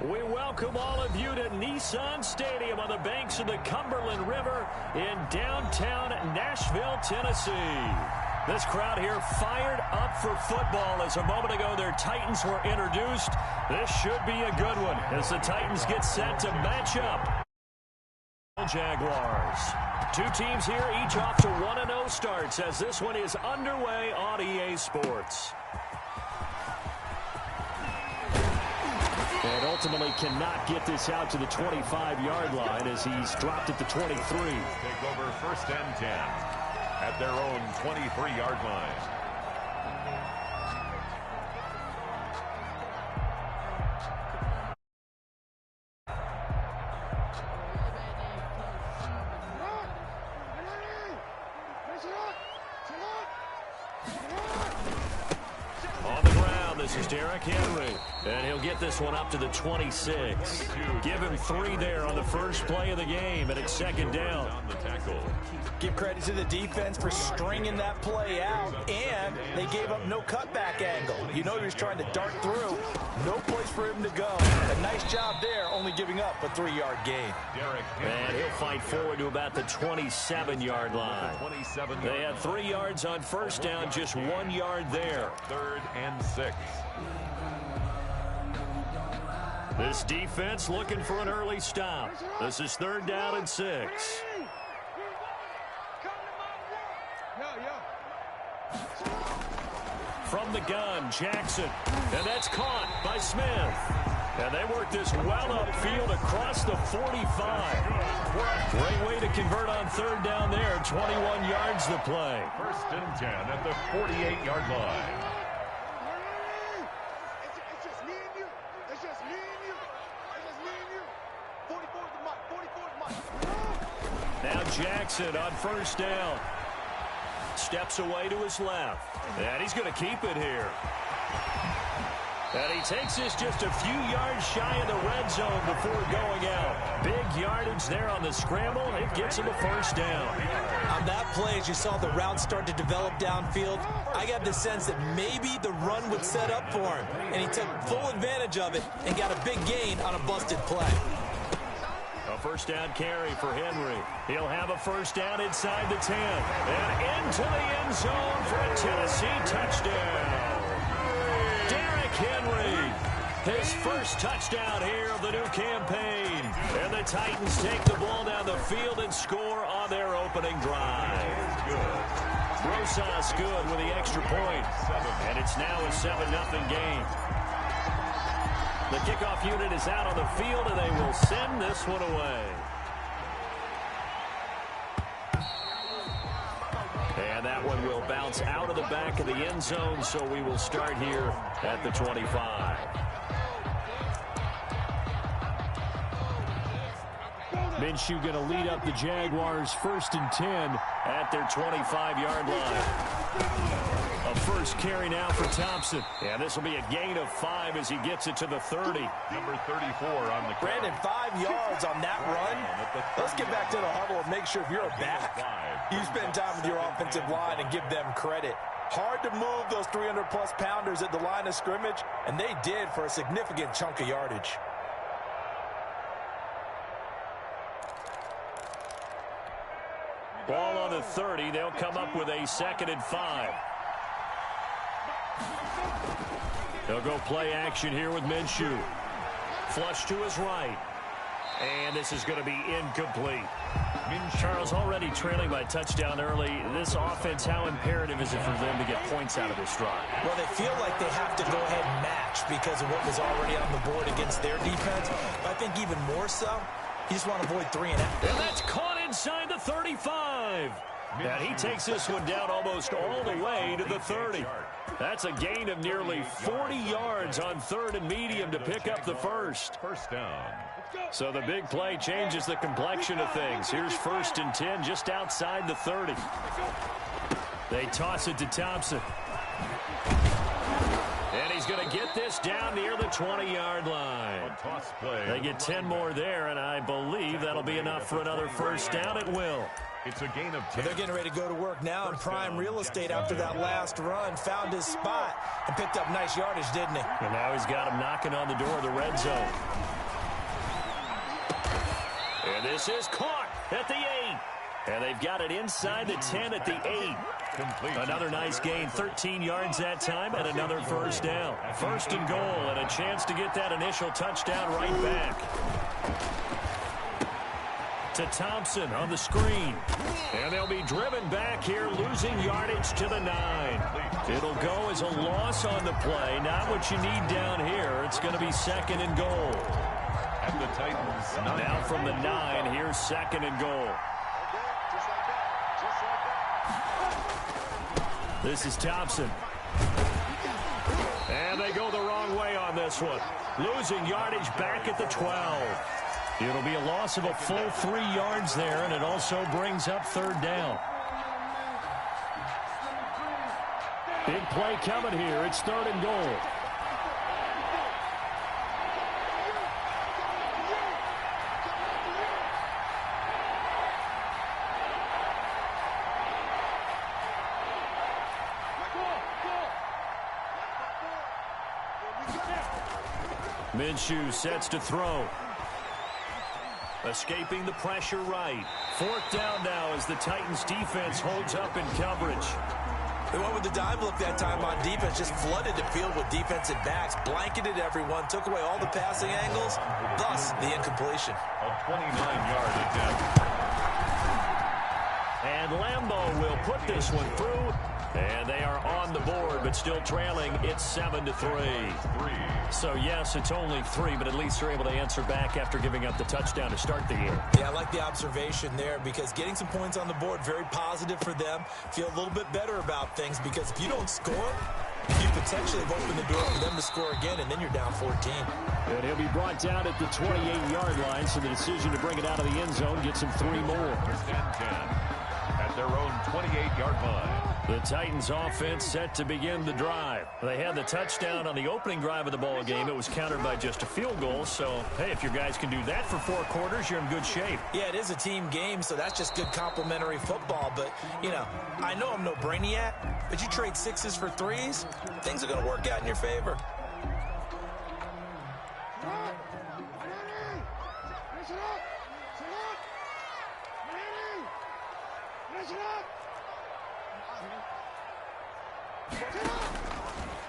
We welcome all of you to Nissan Stadium on the banks of the Cumberland River in downtown Nashville, Tennessee. This crowd here fired up for football as a moment ago their Titans were introduced. This should be a good one as the Titans get set to match up. Jaguars. Two teams here, each off to 1-0 starts as this one is underway on EA Sports. And ultimately cannot get this out to the 25-yard line as he's dropped at the 23. Take over 1st and 10 at their own 23-yard line. This is Derrick Henry, and he'll get this one up to the 26. Give him 3 there on the first play of the game, and it's 2nd down. Give credit to the defense for stringing that play out, and they gave up no cutback angle. You know he was trying to dart through. No place for him to go. A nice job there, only giving up a 3-yard gain. And he'll fight forward to about the 27-yard line. They had 3 yards on first down, just 1 yard there. 3rd and 6. This defense looking for an early stop. This is 3rd down and 6. From the gun, Jackson. And that's caught by Smith. And they work this well upfield across the 45. Great way to convert on 3rd down there. 21 yards the play. 1st and 10 at the 48-yard line. Now Jackson on 1st down. Steps away to his left. And he's going to keep it here. And he takes this just a few yards shy of the red zone before going out. Big yardage there on the scramble. It gets him a 1st down. On that play, as you saw the route start to develop downfield, I got the sense that maybe the run would set up for him. And he took full advantage of it and got a big gain on a busted play. A 1st down carry for Henry. He'll have a 1st down inside the 10. And into the end zone for a Tennessee touchdown. Derrick Henry, his first touchdown here of the new campaign. And the Titans take the ball down the field and score on their opening drive. Rosas good with the extra point. And it's now a 7-0 game. The kickoff unit is out on the field, and they will send this one away. And that one will bounce out of the back of the end zone, so we will start here at the 25. Minshew going to lead up the Jaguars 1st and 10 at their 25-yard line. A first carry now for Thompson. And this will be a gain of 5 as he gets it to the 30. Number 34 on the Brandon, 5 yards on that run. Let's get back to the huddle and make sure if you're a back, you spend time with your offensive line and give them credit. Hard to move those 300-plus pounders at the line of scrimmage, and they did for a significant chunk of yardage. Ball on the 30. They'll come up with a 2nd and 5. They'll go play action here with Minshew. Flush to his right. And this is going to be incomplete. Charles already trailing by touchdown early. This offense, how imperative is it for them to get points out of this drive? Well, they feel like they have to go ahead and match because of what was already on the board against their defense. But I think even more so, you just want to avoid 3 and out. And that's caught inside the 35. And he takes this one down almost all the way to the 30. That's a gain of nearly 40 yards on 3rd and medium to pick up the 1st down. So the big play changes the complexion of things. Here's 1st and 10 just outside the 30. They toss it to Thompson. And he's going to get this down near the 20-yard line. They get 10 more there, and I believe that'll be enough for another first down. It will. It's a gain of 10. They're getting ready to go to work now in prime real estate after that last run. Found his spot and picked up nice yardage, didn't he? And now he's got him knocking on the door of the red zone. And this is caught at the 8. And they've got it inside the 10 at the 8. Another nice gain, 13 yards that time, and another first down. First and goal, and a chance to get that initial touchdown right back. To Thompson on the screen. And they'll be driven back here, losing yardage to the 9. It'll go as a loss on the play. Not what you need down here. It's going to be second and goal. At the Titans, 9. Now from the 9, here's second and goal. This is Thompson. And they go the wrong way on this one. Losing yardage back at the 12. It'll be a loss of a full 3 yards there, and it also brings up third down. Big play coming here. It's third and goal. Minshew sets to throw. Escaping the pressure right. Fourth down now as the Titans defense holds up in coverage. They went with the dive look that time on defense, just flooded the field with defensive backs, blanketed everyone, took away all the passing angles, thus the incompletion. A 29-yard attempt. And Lambeau will put this one through. And they are on the board, but still trailing. It's 7-3. So, yes, it's only 3, but at least they're able to answer back after giving up the touchdown to start the game. Yeah, I like the observation there because getting some points on the board, very positive for them. Feel a little bit better about things because if you don't score, you potentially have opened the door for them to score again, and then you're down 14. And he'll be brought down at the 28-yard line, so the decision to bring it out of the end zone gets him 3 more. First and 10 at their own 28-yard line. The Titans offense set to begin the drive. They had the touchdown on the opening drive of the ball game. It was countered by just a field goal. So, hey, if your guys can do that for 4 quarters, you're in good shape. Yeah, it is a team game, so that's just good complimentary football. But, you know I'm no brainiac, but you trade 6s for 3s, things are going to work out in your favor.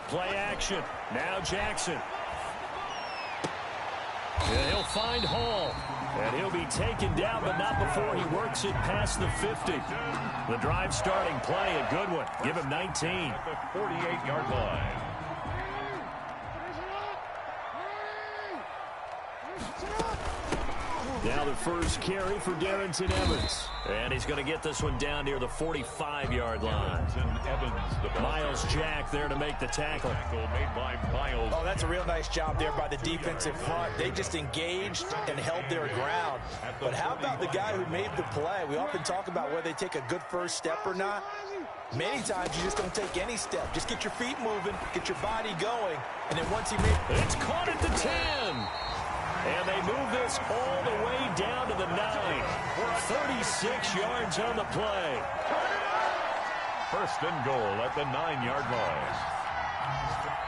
Play action. Now Jackson. And he'll find Hall. And he'll be taken down, but not before he works it past the 50. The drive starting play, a good one. Give him 19. At the 48-yard line. Now the first carry for Darrington Evans. And he's going to get this one down near the 45-yard line. Miles Jack there to make the tackle. Made by Miles. Oh, that's a real nice job there by the defensive front. They just engaged and held their ground. But how about the guy who made the play? We often talk about whether they take a good first step or not. Many times you just don't take any step. Just get your feet moving, get your body going, and then once he made it. It's caught at the 10. And they move this all the way down to the 9. 36 yards on the play. First and goal at the 9-yard line.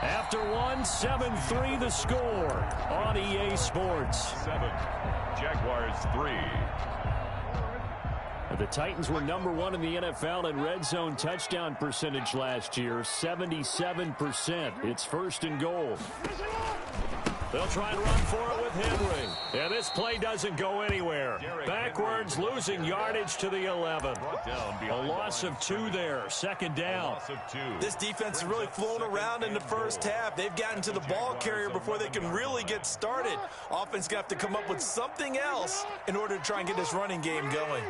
After 7-3 the score on EA Sports. 7. Jaguars 3. The Titans were #1 in the NFL in red zone touchdown percentage last year, 77%. It's first and goal. They'll try and run for it with Henry. And this play doesn't go anywhere. Backwards, losing yardage to the 11. A loss of 2 there. Second down. This defense has really flown around in the first half. They've gotten to the ball carrier before they can really get started. Offense going to have to come up with something else in order to try and get this running game going.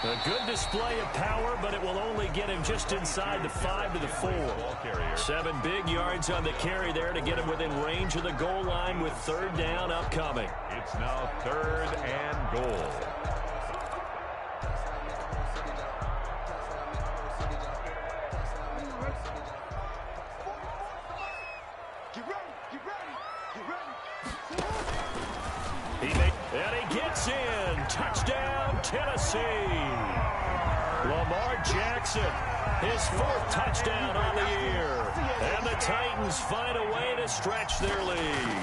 A good display of power, but it will only get him just inside the 5 to the 4. 7 big yards on the carry there to get him within range of the goal line with third down upcoming. It's now third and goal. It's in. Touchdown, Tennessee. Lamar Jackson, his 4th touchdown on the year. And the Titans find a way to stretch their lead.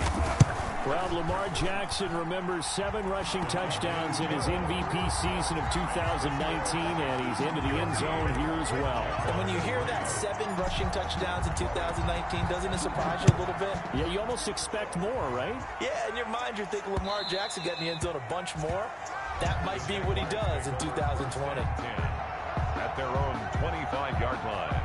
Well, Lamar Jackson remembers 7 rushing touchdowns in his MVP season of 2019, and he's into the end zone here as well. And when you hear that 7 rushing touchdowns in 2019, doesn't it surprise you a little bit? Yeah, you almost expect more, right? Yeah, in your mind, you're thinking Lamar Jackson got in the end zone a bunch more. That might be what he does in 2020. At their own 25-yard line.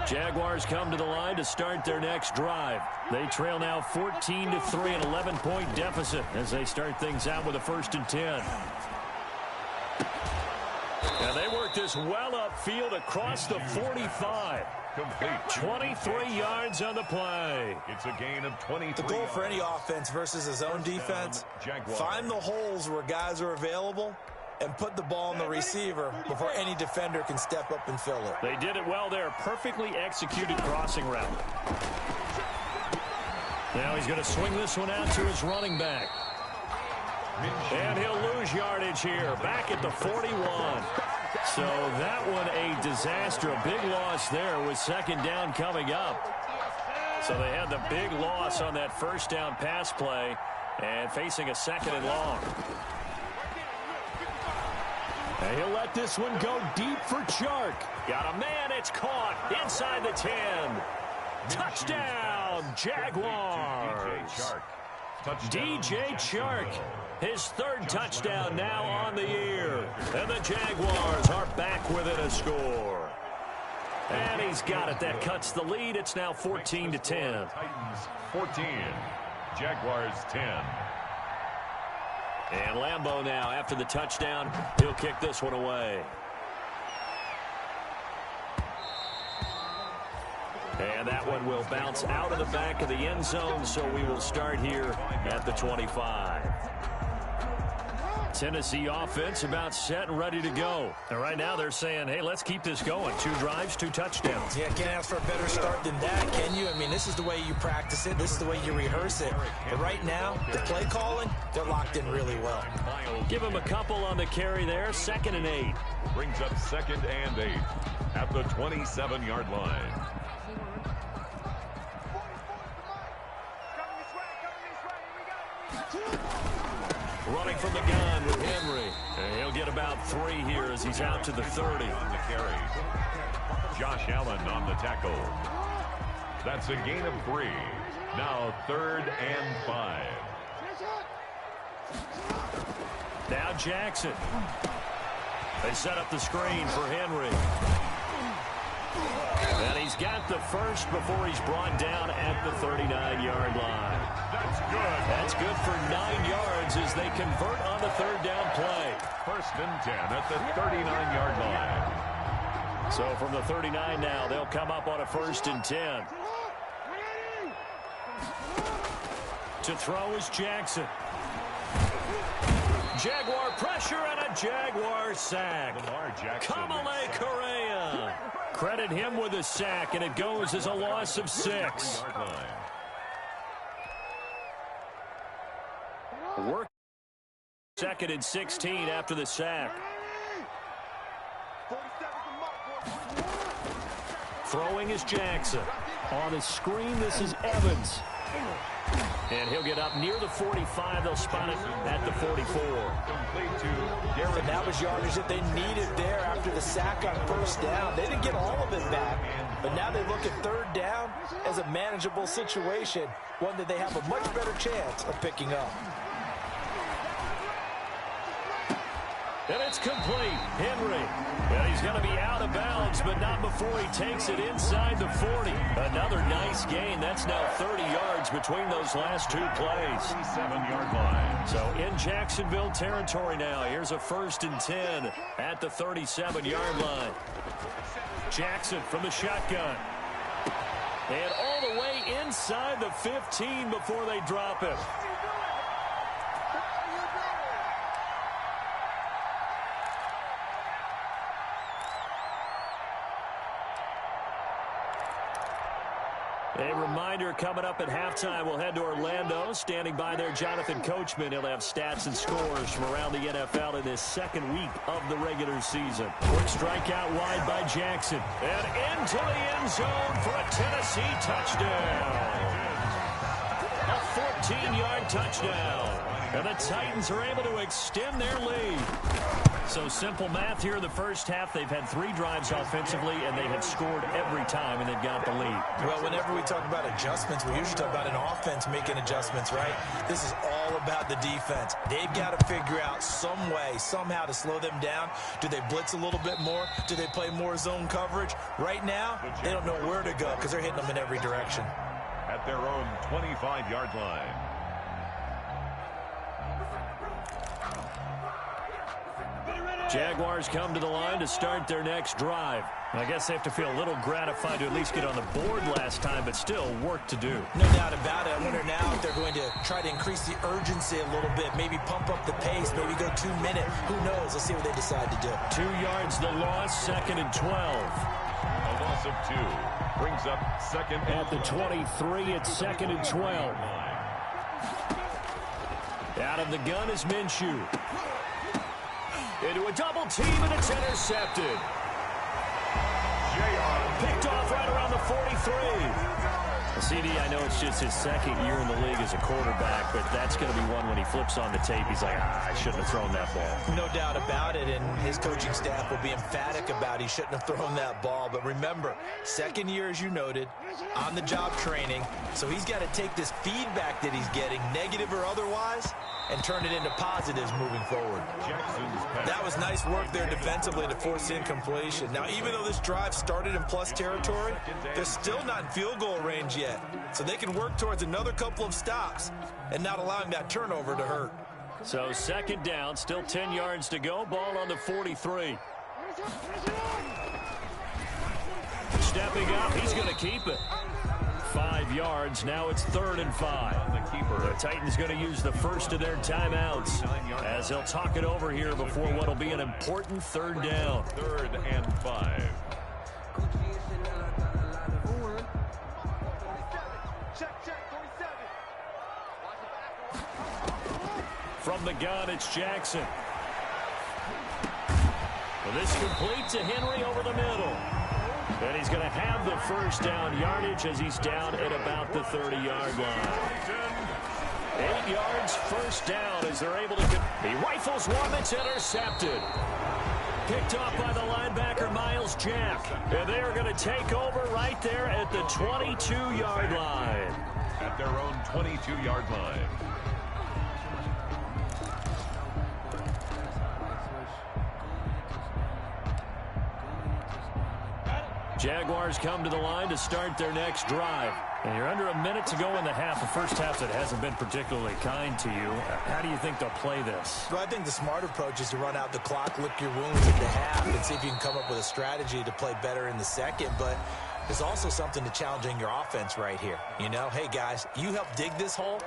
Jaguars come to the line to start their next drive. They trail now 14-3, an 11-point deficit as they start things out with a 1st and 10. And they work this well upfield across the 45. Complete. 23 yards on the play. It's a gain of 23. The goal for any offense versus his own defense, find the holes where guys are available and put the ball on the receiver before any defender can step up and fill it. They did it well there. Perfectly executed crossing route. Now he's going to swing this one out to his running back. And he'll lose yardage here. Back at the 41. So that one a disaster. A big loss there with 2nd down coming up. So they had the big loss on that 1st down pass play and facing a 2nd and long. And he'll let this one go deep for Chark. Got a man, it's caught inside the 10. Touchdown, Jaguars. DJ Chark, his 3rd touchdown now on the year. And the Jaguars are back within a score. And he's got it. That cuts the lead. It's now 14-10. Titans 14, Jaguars 10. And Lambeau now, after the touchdown, he'll kick this one away. And that one will bounce out of the back of the end zone, so we will start here at the 25. Tennessee offense about set and ready to go. And right now they're saying, hey, let's keep this going. 2 drives, 2 touchdowns. Yeah, can't ask for a better start than that, can you? I mean, this is the way you practice it. This is the way you rehearse it. But right now, the play calling, they're locked in really well. Give him a couple on the carry there. 2nd and 8. Brings up 2nd and 8 at the 27-yard line. Running from the gun with Henry. And he'll get about 3 here as he's out to the 30. On the carry. Josh Allen on the tackle. That's a gain of 3. Now 3rd and 5. Now Jackson. They set up the screen for Henry. And he's got the 1st before he's brought down at the 39-yard line. That's good. That's good for 9 yards as they convert on the 3rd down play. 1st and 10 at the 39-yard line. So from the 39 now, they'll come up on a 1st and 10. To throw is Jackson. Jaguar pressure and a Jaguar sack. Kamale Correa. Credit him with a sack, and it goes as a loss of 6. Work 2nd and 16 after the sack. Throwing is Jackson. On the screen, this is Evans. And he'll get up near the 45. They'll spot it at the 44. And that was yardage that they needed there after the sack on 1st down. They didn't get all of it back, but now they look at 3rd down as a manageable situation, one that they have a much better chance of picking up. And it's complete. Henry. Well, he's going to be out of bounds, but not before he takes it inside the 40. Another nice gain. That's now 30 yards between those last 2 plays. 7-yard line. So in Jacksonville territory now. Here's a 1st and 10 at the 37-yard line. Jackson from the shotgun. And all the way inside the 15 before they drop him. A reminder coming up at halftime, we'll head to Orlando. Standing by there, Jonathan Coachman. He'll have stats and scores from around the NFL in this second week of the regular season. Quick strike out wide by Jackson. And into the end zone for a Tennessee touchdown. A 14-yard touchdown. And the Titans are able to extend their lead. So simple math here in the first half. They've had 3 drives offensively, and they have scored every time, and they've got the lead. Well, whenever we talk about adjustments, we usually talk about an offense making adjustments, right? This is all about the defense. They've got to figure out some way, somehow to slow them down. Do they blitz a little bit more? Do they play more zone coverage? Right now, they don't know where to go because they're hitting them in every direction. At their own 25-yard line. Jaguars come to the line to start their next drive. I guess they have to feel a little gratified to at least get on the board last time, but still work to do. No doubt about it. I wonder now if they're going to try to increase the urgency a little bit, maybe pump up the pace, maybe go 2-minute. Who knows? Let's see what they decide to do. 2 yards the loss, 2nd and 12. A loss of 2 brings up 2nd and at the 23, it's 2nd and 12. Out of the gun is Minshew. Into a double team, and it's intercepted. Picked off right around the 43. CD, I know it's just his 2nd year in the league as a quarterback, but that's going to be one when he flips on the tape. He's like, I shouldn't have thrown that ball. No doubt about it, and his coaching staff will be emphatic about he shouldn't have thrown that ball. But remember, 2nd year, as you noted, on-the-job training, so he's got to take this feedback that he's getting, negative or otherwise, and turn it into positives moving forward. That was nice work there defensively to force incompletion. Now, even though this drive started in plus territory, they're still not in field goal range yet. So they can work towards another couple of stops and not allowing that turnover to hurt. So 2nd down, still 10 yards to go. Ball on the 43. Stepping up, he's going to keep it. 5 yards, now it's 3rd and 5. The Titans going to use the first of their timeouts as they'll talk it over here before what will be an important 3rd down. 3rd and 5. From the gun, it's Jackson. Well, this complete to Henry over the middle. And he's going to have the first down yardage as he's down at about the 30-yard line. 8 yards, first down as they're able to... He rifles one that's intercepted. Picked off by the linebacker, Miles Jack. And they are going to take over right there at the 22-yard line. At their own 22-yard line. Jaguars come to the line to start their next drive. And you're under a minute to go in the half. A first half that hasn't been particularly kind to you. How do you think they'll play this? Well, I think the smart approach is to run out the clock, lick your wounds at the half, and see if you can come up with a strategy to play better in the second. But there's also something to challenging your offense right here. You know, hey, guys, you help dig this hole.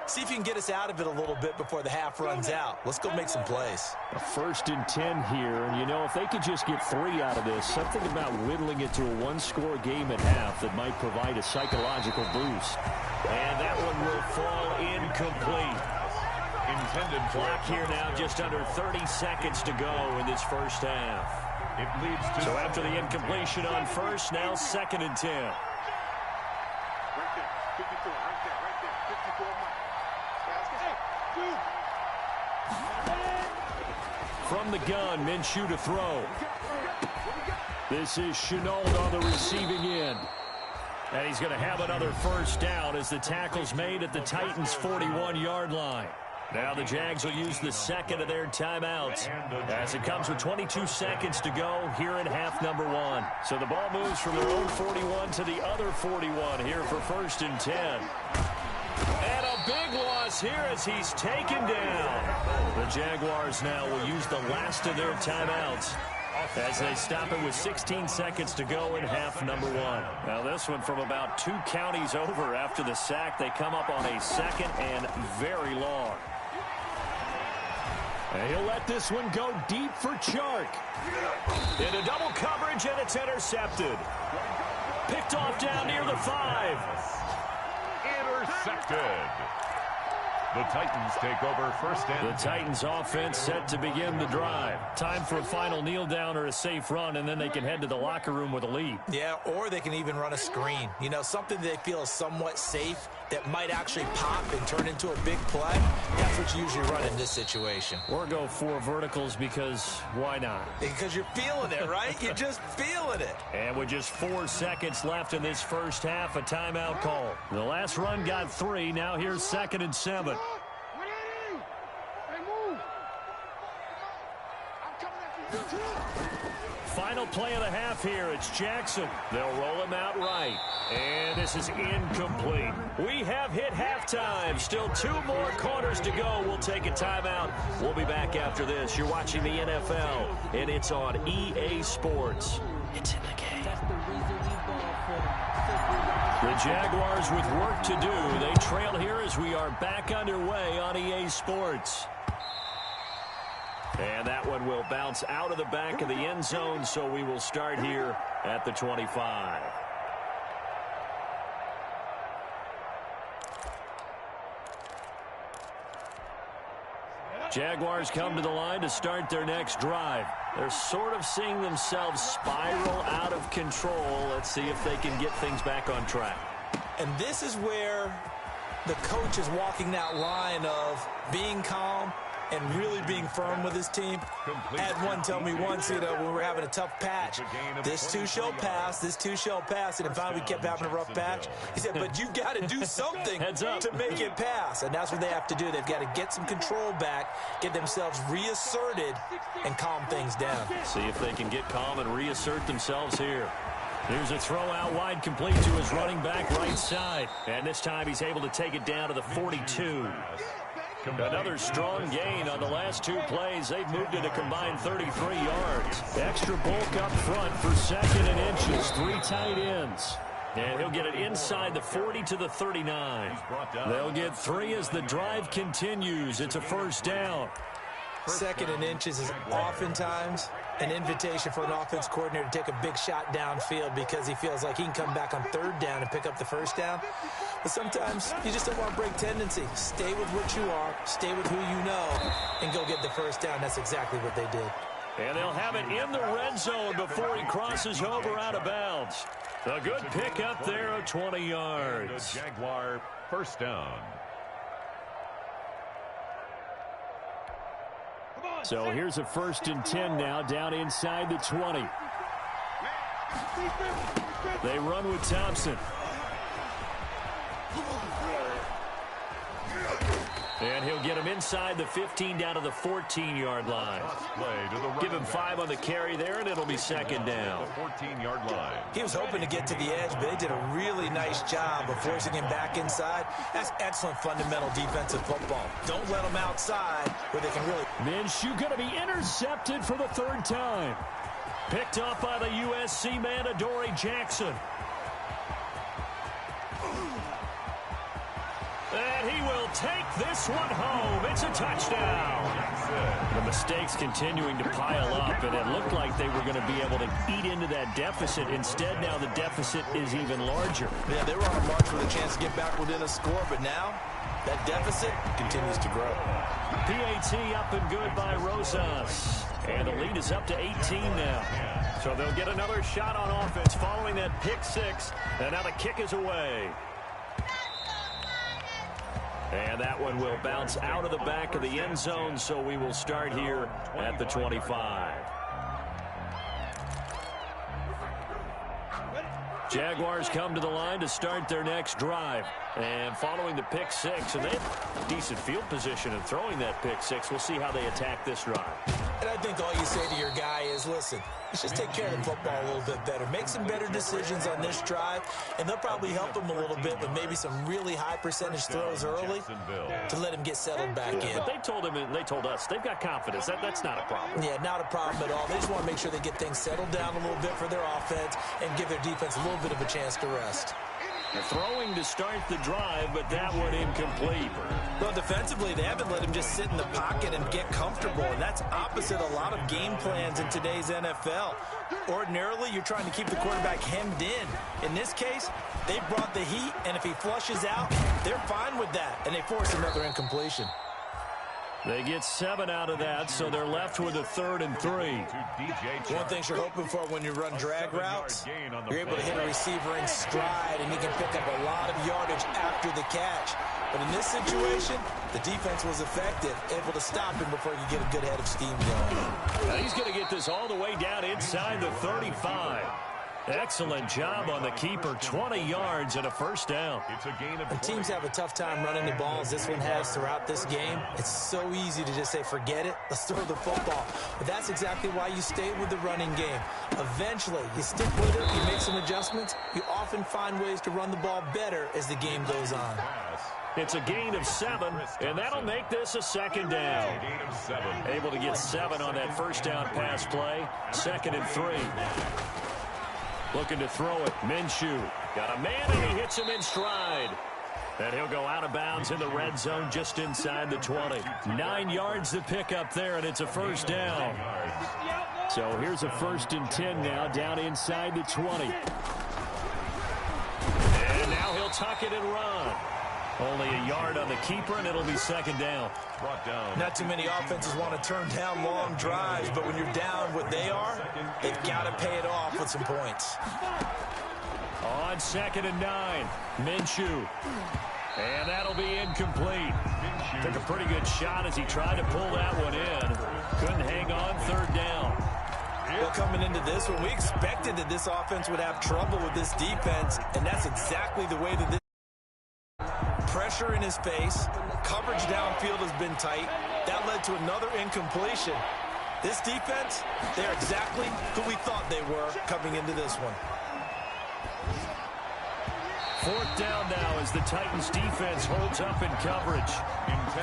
See if you can get us out of it a little bit before the half runs out. Let's go make some plays. A 1st and 10 here. And, you know, if they could just get 3 out of this, something about whittling it to a 1-score game at half that might provide a psychological boost. And that one will fall incomplete. Intended clock here now, just under 30 seconds to go in this first half. It leads to... So after the incompletion on first, now 2nd and 10. From the gun, Minshew to throw. This is Chenault on the receiving end. And he's going to have another first down as the tackle's made at the Titans' 41-yard line. Now the Jags will use the 2nd of their timeouts as it comes with 22 seconds to go here in half number 1. So the ball moves from their own 41 to the other 41 here for 1st and 10. And a big loss here as he's taken down. The Jaguars now will use the last of their timeouts as they stop it with 16 seconds to go in half number one. Now this one from about 2 counties over after the sack. They come up on a second and very long. And he'll let this one go deep for Chark. Into double coverage, and it's intercepted. Picked off down near the 5. Intercepted. The Titans take over first and The Titans offense set to begin the drive. Time for a final kneel down or a safe run, and then they can head to the locker room with a lead. Yeah, or they can even run a screen. You know, something they feel is somewhat safe that might actually pop and turn into a big play. That's what you usually run in this situation. Or go 4 verticals because why not? Because you're feeling it, right? You're just feeling it. And with just 4 seconds left in this first half, a timeout call. The last run got 3. Now here's 2nd and 7. Final play of the half here. It's Jackson. They'll roll him out right. And this is incomplete. We have hit halftime. Still 2 more quarters to go. We'll take a timeout. We'll be back after this. You're watching the NFL, and it's on EA Sports. It's in the game. The Jaguars with work to do. They trail here as we are back underway on EA Sports. And that one will bounce out of the back of the end zone, so we will start here at the 25. Jaguars come to the line to start their next drive. They're sort of seeing themselves spiral out of control. Let's see if they can get things back on track. And this is where the coach is walking that line of being calm and really being firm with his team. Had one tell me once, you know, when we were having a tough patch, this too shall pass, this too shall pass, and then finally we kept having a rough patch. He said, but you got to do something to make it pass, and that's what they have to do. They've got to get some control back, get themselves reasserted, and calm things down. See if they can get calm and reassert themselves here. Here's a throw out wide, complete to his running back right side, and this time he's able to take it down to the 42. Another strong gain on the last 2 plays. They've moved it a combined 33 yards. Extra bulk up front for 2nd and inches. 3 tight ends. And he'll get it inside the 40 to the 39. They'll get 3 as the drive continues. It's a first down. 2nd and inches is oftentimes an invitation for an offense coordinator to take a big shot downfield because he feels like he can come back on 3rd down and pick up the first down. But sometimes you just don't want to break tendency. Stay with what you are, stay with who you know, and go get the first down. That's exactly what they did. And they'll have it in the red zone before he crosses over out of bounds. A good pick up there of 20 yards. The Jaguar first down. So here's a 1st and 10 now, down inside the 20. They run with Thompson. And he'll get him inside the 15 down to the 14-yard line. Give him 5 on the carry there, and it'll be 2nd down. 14-yard line. He was hoping to get to the edge, but they did a really nice job of forcing him back inside. That's excellent fundamental defensive football. Don't let them outside where they can really... Minshew going to be intercepted for the 3rd time. Picked off by the USC man, Adoree Jackson. And he will take this one home. It's a touchdown. The mistakes continuing to pile up, and it looked like they were going to be able to eat into that deficit. Instead, now the deficit is even larger. Yeah, they were on a march with a chance to get back within a score, but now that deficit continues to grow. PAT up and good by Rosas. And the lead is up to 18 now. So they'll get another shot on offense following that pick 6. And now the kick is away. And that one will bounce out of the back of the end zone, so we will start here at the 25. Jaguars come to the line to start their next drive. And following the pick 6, and they have decent field position in throwing that pick 6. We'll see how they attack this drive. And I think all you say to your guy is, listen, let's just take care of the football a little bit better. Make some better decisions on this drive, and they'll probably help him a little bit with maybe some really high percentage throws early to let him get settled back in. But they told him, and they told us, they've got confidence. That's not a problem. Yeah, not a problem at all. They just want to make sure they get things settled down a little bit for their offense and give their defense a little bit of a chance to rest. They're throwing to start the drive, but that one incomplete. Well, defensively, they haven't let him just sit in the pocket and get comfortable, and that's opposite a lot of game plans in today's NFL. Ordinarily, you're trying to keep the quarterback hemmed in. In this case, they brought the heat, and if he flushes out, they're fine with that, and they force another incompletion. They get 7 out of that, so they're left with a 3rd and 3. One thing you're hoping for when you run drag routes, you're able to hit a receiver in stride, and he can pick up a lot of yardage after the catch. But in this situation, the defense was effective, able to stop him before he could get a good head of steam going. Now he's going to get this all the way down inside the 35. Excellent job on the keeper, 20 yards and a first down. It's a gain of and teams have a tough time running the ball as this one has throughout this game. It's so easy to just say, forget it, let's throw the football. But that's exactly why you stay with the running game. Eventually, you stick with it, you make some adjustments, you often find ways to run the ball better as the game goes on. It's a gain of 7, and that'll make this a 2nd down. Able to get 7 on that first down pass play, 2nd and 3. Looking to throw it. Minshew. Got a man, and he hits him in stride. And he'll go out of bounds in the red zone just inside the 20. 9 yards to pick up there, and it's a first down. So here's a 1st and 10 now, down inside the 20. And now he'll tuck it and run. Only a yard on the keeper, and it'll be 2nd down. Brought down. Not too many offenses want to turn down long drives, but when you're down what they are, they've got to pay it off with some points. On 2nd and 9, Minshew. And that'll be incomplete. Took a pretty good shot as he tried to pull that one in. Couldn't hang on, 3rd down. Well, coming into this one, we expected that this offense would have trouble with this defense, and that's exactly the way that this pressure in his face, coverage downfield has been tight. That led to another incompletion. This defense, they're exactly who we thought they were coming into this one. 4th down now as the Titans defense holds up in coverage.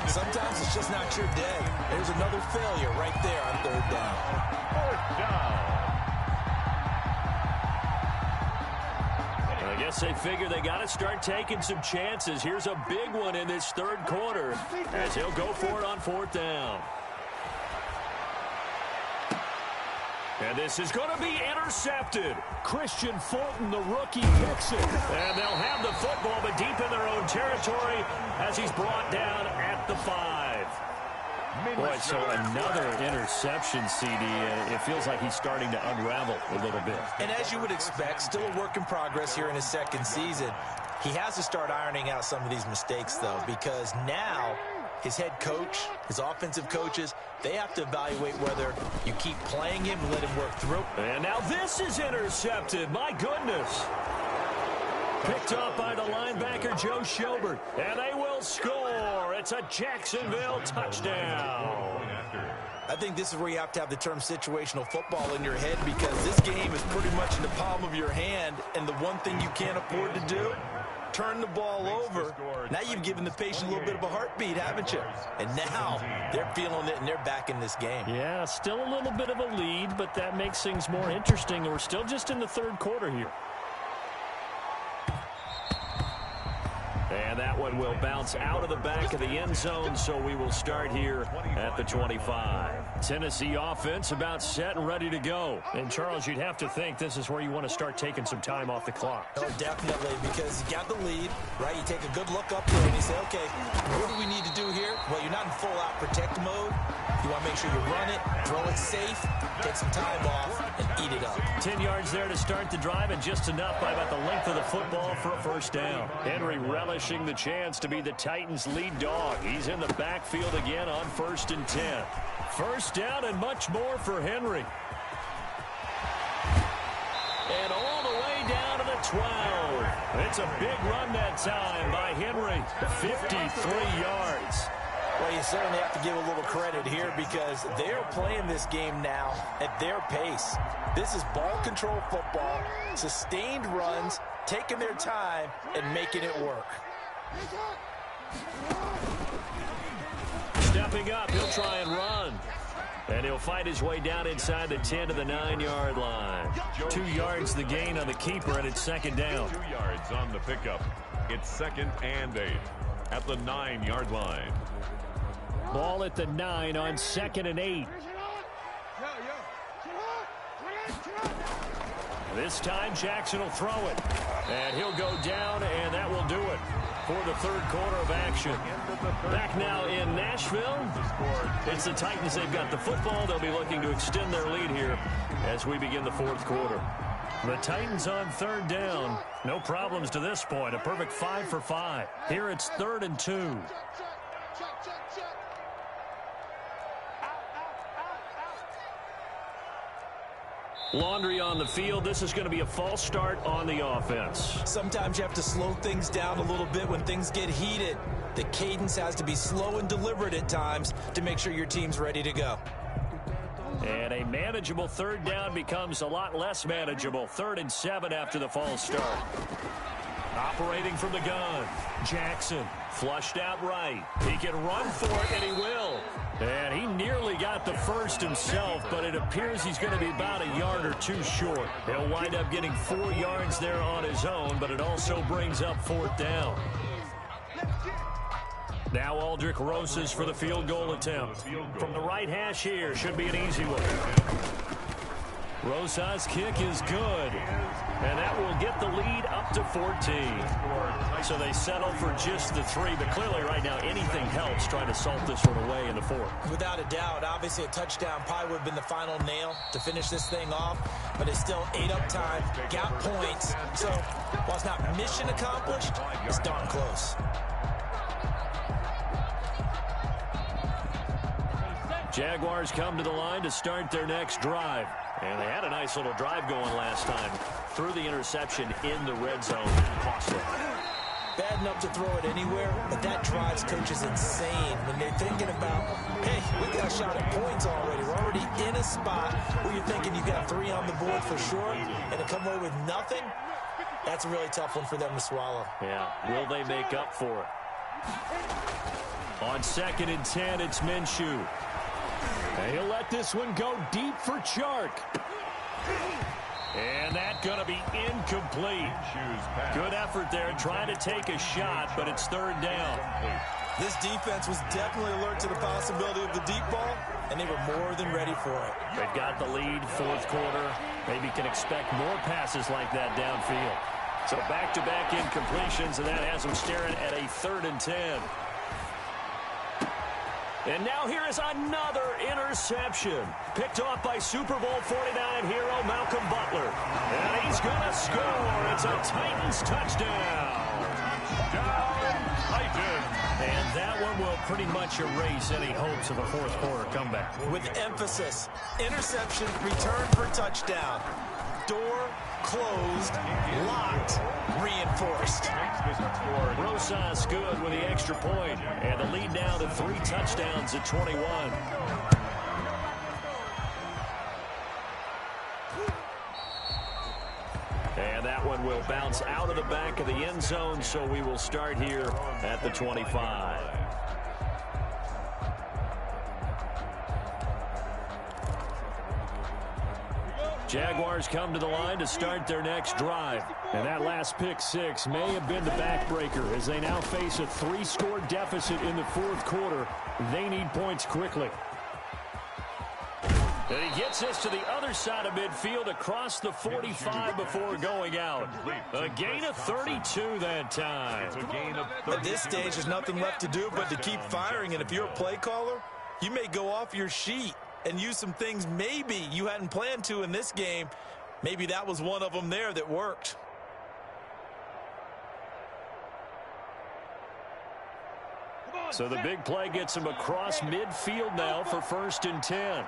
Sometimes it's just not your day. There's another failure right there on 3rd down. 4th down. I guess they figure they got to start taking some chances. Here's a big one in this 3rd quarter as he'll go for it on 4th down. And this is going to be intercepted. Christian Fulton, the rookie, picks it. And they'll have the football, but deep in their own territory as he's brought down at the 5. Boy, so another interception, CD. It feels like he's starting to unravel a little bit. And as you would expect, still a work in progress here in his 2nd season. He has to start ironing out some of these mistakes, though, because now his head coach, his offensive coaches, they have to evaluate whether you keep playing him and let him work through. And now this is intercepted. My goodness. Picked up by the linebacker, Joe Schobert. And they will score. It's a Jacksonville touchdown. I think this is where you have to have the term situational football in your head, because this game is pretty much in the palm of your hand, and the one thing you can't afford to do, turn the ball over. Now you've given the patient a little bit of a heartbeat, haven't you? And now they're feeling it, and they're back in this game. Yeah, still a little bit of a lead, but that makes things more interesting. And we're still just in the 3rd quarter here. And that one will bounce out of the back of the end zone, so we will start here at the 25. Tennessee offense about set and ready to go. And, Charles, you'd have to think this is where you want to start taking some time off the clock. Oh, definitely, because you got the lead, right? You take a good look up there and you say, okay, what do we need to do here? Well, you're not in full-out protect mode. You want to make sure you run it, throw it safe, take some time off, and eat it up. 10 yards there to start the drive, and just enough by about the length of the football for a first down. Henry relishing the chance to be the Titans' lead dog. He's in the backfield again on 1st and 10. First down and much more for Henry. And all the way down to the 12. It's a big run that time by Henry. 53 yards. Well, you certainly have to give a little credit here because they're playing this game now at their pace. This is ball control football, sustained runs, taking their time, and making it work. Stepping up, he'll try and run. And he'll fight his way down inside the 10 to the 9-yard line. 2 yards the gain on the keeper, and it's second down. 2 yards on the pickup. It's 2nd and 8 at the 9-yard line. Ball at the 9 on 2nd and 8. This time Jackson will throw it. And he'll go down, and that will do it for the third quarter of action. Back now in Nashville. It's the Titans. They've got the football. They'll be looking to extend their lead here as we begin the fourth quarter. The Titans on third down. No problems to this point. A perfect 5 for 5. Here it's 3rd and 2. Laundry on the field. This is going to be a false start on the offense. Sometimes you have to slow things down a little bit when things get heated. The cadence has to be slow and deliberate at times to make sure your team's ready to go. And a manageable third down becomes a lot less manageable. 3rd and 7 after the false start. Operating from the gun. Jackson flushed out right. He can run for it, and he will. And he nearly got the first himself, but it appears he's going to be about a yard or 2 short. He'll wind up getting 4 yards there on his own, but it also brings up 4th down. Now Aldrich Rosas for the field goal attempt. From the right hash here, should be an easy one. Rosas' kick is good, and that will get the lead up to 14. So they settle for just the 3, but clearly right now anything helps trying to salt this one away in the 4th. Without a doubt, obviously a touchdown probably would have been the final nail to finish this thing off, but it's still 8 up time, got points. So while it's not mission accomplished, it's darn close. Jaguars come to the line to start their next drive. And they had a nice little drive going last time. Threw the interception in the red zone. Costly. Bad enough to throw it anywhere, but that drives coaches insane when they're thinking about, hey, we got a shot at points already. We're already in a spot where you're thinking you got 3 on the board for sure, and to come away with nothing, that's a really tough one for them to swallow. Yeah, will they make up for it? On 2nd and 10, it's Minshew. And he'll let this one go deep for Chark. And that's going to be incomplete. Good effort there trying to take a shot, but it's 3rd down. This defense was definitely alert to the possibility of the deep ball, and they were more than ready for it. They've got the lead, 4th quarter. Maybe can expect more passes like that downfield. So back-to-back incompletions, and that has them staring at a 3rd and 10. And now here is another interception. Picked off by Super Bowl 49 hero Malcolm Butler. And he's going to score. It's a Titans touchdown. Titans. And that one will pretty much erase any hopes of a 4th quarter comeback. With emphasis, interception, return for touchdown. Door closed, locked, reinforced. Rosas good with the extra point, and the lead now to 3 touchdowns at 21. And that one will bounce out of the back of the end zone, so we will start here at the 25. Jaguars come to the line to start their next drive. And that last pick 6 may have been the backbreaker as they now face a 3-score deficit in the 4th quarter. They need points quickly. And he gets this to the other side of midfield across the 45 before going out. A gain of 32 that time. At this stage, there's nothing left to do but to keep firing. And if you're a play caller, you may go off your sheet and use some things maybe you hadn't planned to in this game. Maybe that was one of them there that worked. So the big play gets him across midfield now for 1st and 10.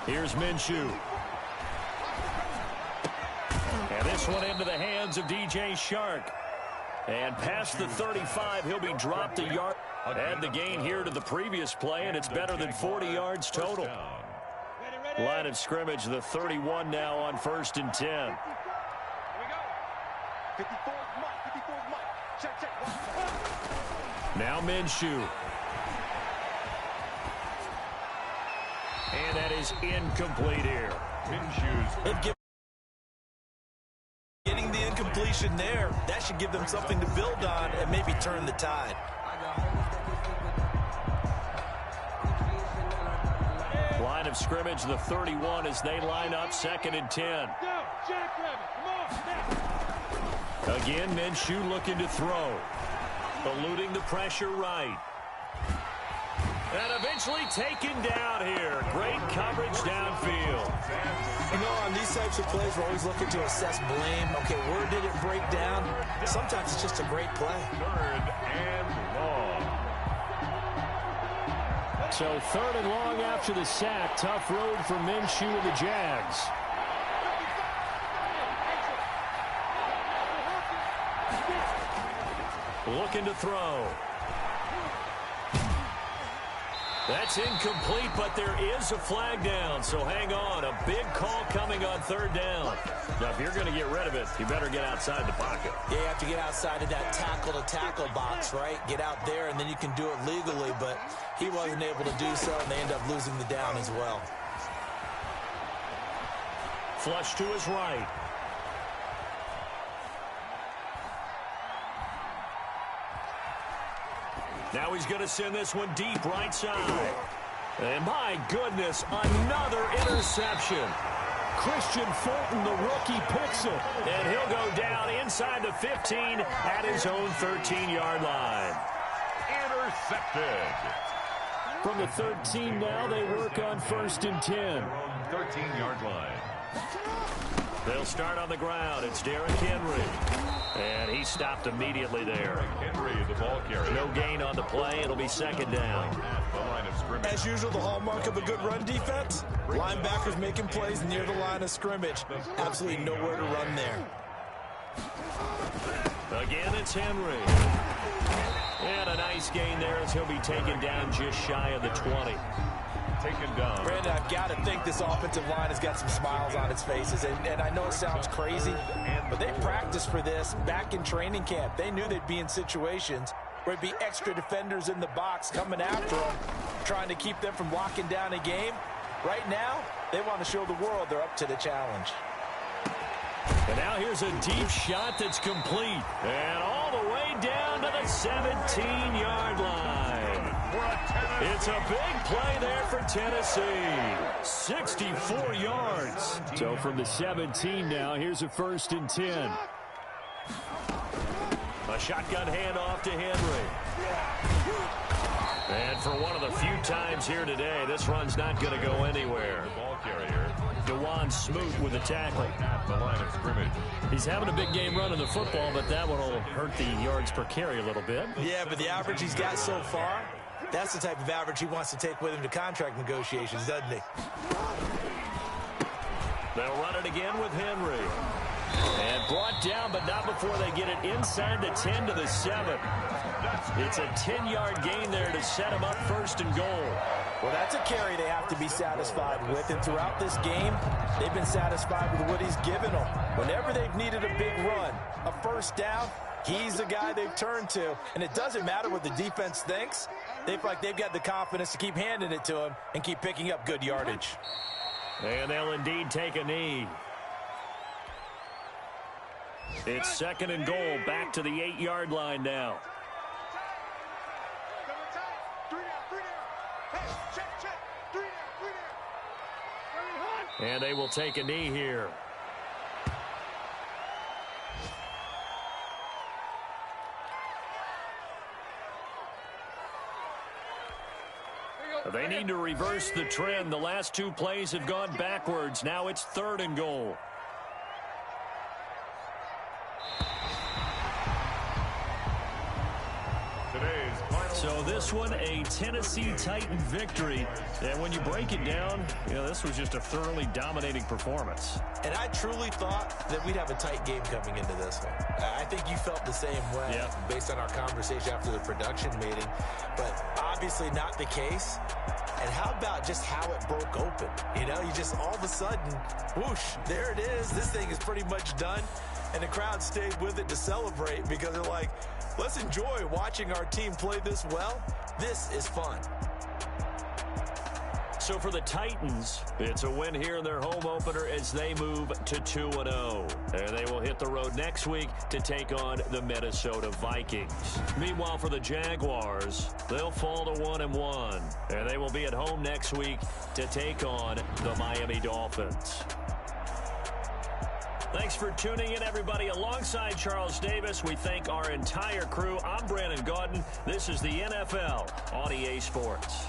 Here's Minshew. And this one into the hands of DJ Chark. And past the 35, he'll be dropped a yard. Add the gain here to the previous play, and it's better than 40 yards total. Line of scrimmage, the 31 now on 1st and 10. Here we go. 54's Mike. 54's Mike. Check. Now Minshew. And that is incomplete here. Minshew's Getting the incompletion there, that should give them something to build on and maybe turn the tide. Line of scrimmage, the 31 as they line up 2nd and 10. Again, Minshew looking to throw. Eluding the pressure right. And eventually taken down here. Great coverage downfield. You know, on these types of plays, we're always looking to assess blame. Okay, where did it break down? Sometimes it's just a great play. 3rd and long. So 3rd and long after the sack. Tough road for Minshew and the Jags. Looking to throw. That's incomplete, but there is a flag down, so hang on. A big call coming on 3rd down. Now, if you're going to get rid of it, you better get outside the pocket. Yeah, you have to get outside of that tackle-to-tackle box, right? Get out there, and then you can do it legally, but he wasn't able to do so, and they end up losing the down as well. Flush to his right. Now he's going to send this one deep right side. And my goodness, another interception. Christian Fulton, the rookie, picks it. And he'll go down inside the 15 at his own 13-yard line. Intercepted. From the 13 now, they work on 1st and 10. 13-yard line. They'll start on the ground. It's Derrick Henry. And he stopped immediately there. Henry, the ball carrier. No gain on the play. It'll be 2nd down. The line of scrimmage. As usual, the hallmark of a good run defense, linebackers making plays near the line of scrimmage. Absolutely nowhere to run there. Again, it's Henry. And a nice gain there as he'll be taken down just shy of the 20. Taken down. Brandon, I've got to think this offensive line has got some smiles on its faces. And I know it sounds crazy, but they practiced for this back in training camp. They knew they'd be in situations where it'd be extra defenders in the box coming after them, trying to keep them from locking down a game. Right now, they want to show the world they're up to the challenge. And now here's a deep shot that's complete. And all the way down to the 17-yard line. It's a big play there for Tennessee. 64 yards. So from the 17 now, here's a 1st and 10. A shotgun handoff to Henry. And for one of the few times here today, this run's not going to go anywhere. The ball carrier. DeJuan Smoot with a tackle. At the line of scrimmage. He's having a big game running the football, but that one will hurt the yards per carry a little bit. Yeah, but the average he's got so far, that's the type of average he wants to take with him to contract negotiations, doesn't he? They'll run it again with Henry. And brought down, but not before they get it inside the 10 to the 7. It's a 10-yard gain there to set him up 1st and goal. Well, that's a carry they have to be satisfied with, and throughout this game, they've been satisfied with what he's given them. Whenever they've needed a big run, a 1st down, he's the guy they've turned to, and it doesn't matter what the defense thinks. They feel like they've got the confidence to keep handing it to him and keep picking up good yardage. And they'll indeed take a knee. It's 2nd and goal, back to the 8-yard line now. And they will take a knee here. They need to reverse the trend. The last 2 plays have gone backwards. Now it's 3rd and goal. So this this one, a Tennessee Titan victory. And when you break it down, this was just a thoroughly dominating performance. And I truly thought that we'd have a tight game coming into this one. I think you felt the same way based on our conversation after the production meeting, but obviously not the case. And how about just how it broke open? You just all of a sudden, whoosh, there it is. This thing is pretty much done. And the crowd stayed with it to celebrate because they're like, let's enjoy watching our team play this well. This is fun. So for the Titans, it's a win here in their home opener as they move to 2-0. And they will hit the road next week to take on the Minnesota Vikings. Meanwhile, for the Jaguars, they'll fall to 1-1. And they will be at home next week to take on the Miami Dolphins. Thanks for tuning in, everybody. Alongside Charles Davis, we thank our entire crew. I'm Brandon Gaudin. This is the NFL on EA Sports.